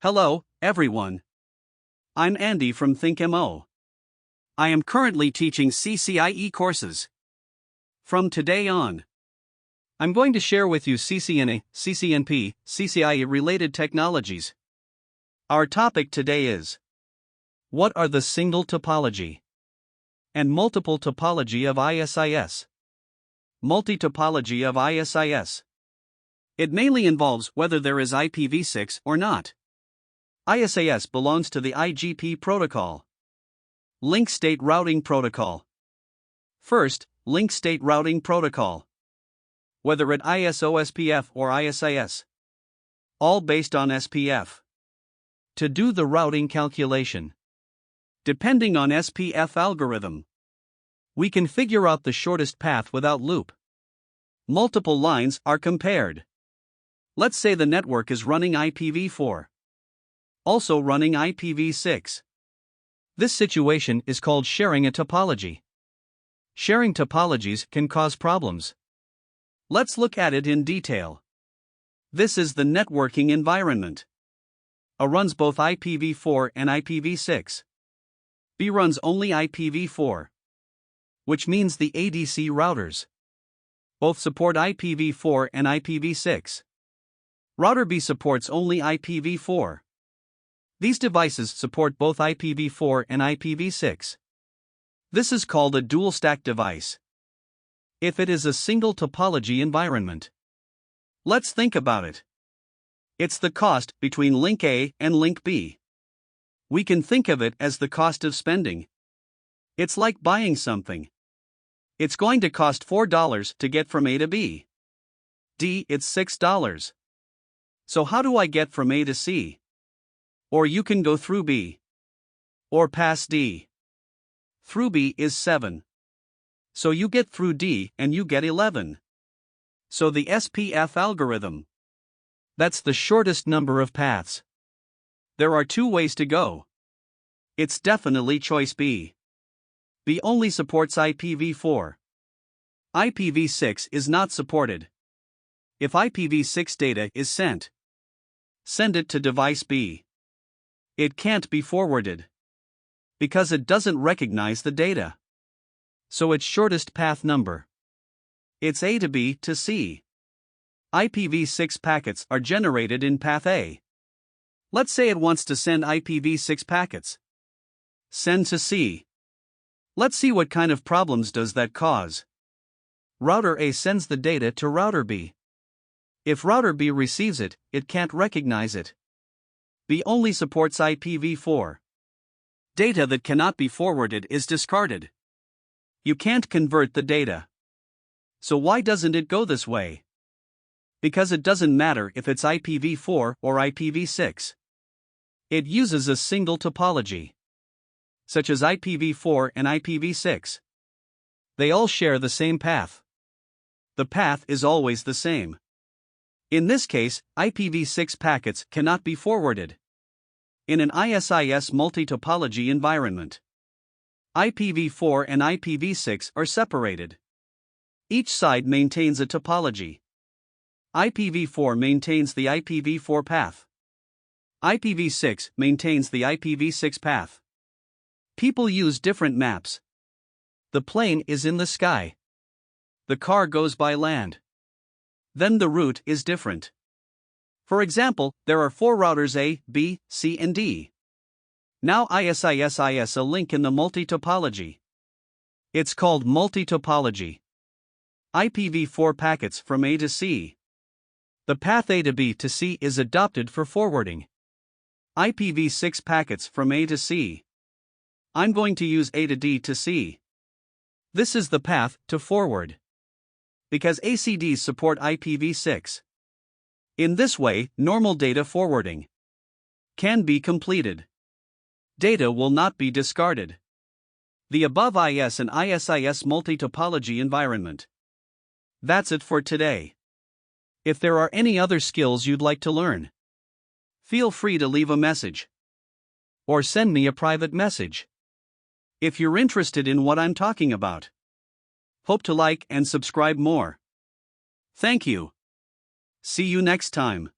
Hello, everyone. I'm Andy from ThinkMo. I am currently teaching CCIE courses. From today on, I'm going to share with you CCNA, CCNP, CCIE related technologies. Our topic today is: what are the single topology and multiple topology of ISIS? Multi-topology of ISIS. It mainly involves whether there is IPv6 or not. ISIS belongs to the IGP protocol. Link State Routing Protocol. First, Link State Routing Protocol. Whether at ISO-SPF or ISIS. All based on SPF. To do the routing calculation, depending on SPF algorithm, we can figure out the shortest path without loop. Multiple lines are compared. Let's say the network is running IPv4. Also running IPv6. This situation is called sharing a topology. Sharing topologies can cause problems. Let's look at it in detail. This is the networking environment. A runs both IPv4 and IPv6. B runs only IPv4, which means the ADC routers both support IPv4 and IPv6. Router B supports only IPv4. These devices support both IPv4 and IPv6. This is called a dual-stack device. If it is a single topology environment, let's think about it. It's the cost between link A and link B. We can think of it as the cost of spending. It's like buying something. It's going to cost $4 to get from A to B. D, it's $6. So how do I get from A to C? Or you can go through B. Or pass D. Through B is 7. So you get through D and you get 11. So the SPF algorithm. That's the shortest number of paths. There are two ways to go. It's definitely choice B. B only supports IPv4. IPv6 is not supported. If IPv6 data is sent, send it to device B. It can't be forwarded because it doesn't recognize the data. So its shortest path number. It's A to B to C. IPv6 packets are generated in path A. Let's say it wants to send IPv6 packets. Send to C. Let's see what kind of problems does that cause. Router A sends the data to router B. If router B receives it, it can't recognize it. B only supports IPv4. Data that cannot be forwarded is discarded. You can't convert the data. So why doesn't it go this way? Because it doesn't matter if it's IPv4 or IPv6. It uses a single topology, such as IPv4 and IPv6. They all share the same path. The path is always the same. In this case, IPv6 packets cannot be forwarded. In an ISIS multi-topology environment, IPv4 and IPv6 are separated. Each side maintains a topology. IPv4 maintains the IPv4 path. IPv6 maintains the IPv6 path. People use different maps. The plane is in the sky. The car goes by land. Then the route is different. For example, there are 4 routers A, B, C and D. Now ISIS a link in the multi-topology. It's called multi-topology. IPv4 packets from A to C. The path A to B to C is adopted for forwarding. IPv6 packets from A to C. I'm going to use A to D to C. This is the path to forward, because ACDs support IPv6. In this way, normal data forwarding can be completed. Data will not be discarded. The above IS and ISIS multi-topology environment. That's it for today. If there are any other skills you'd like to learn, feel free to leave a message or send me a private message. If you're interested in what I'm talking about, hope to like and subscribe more. Thank you. See you next time.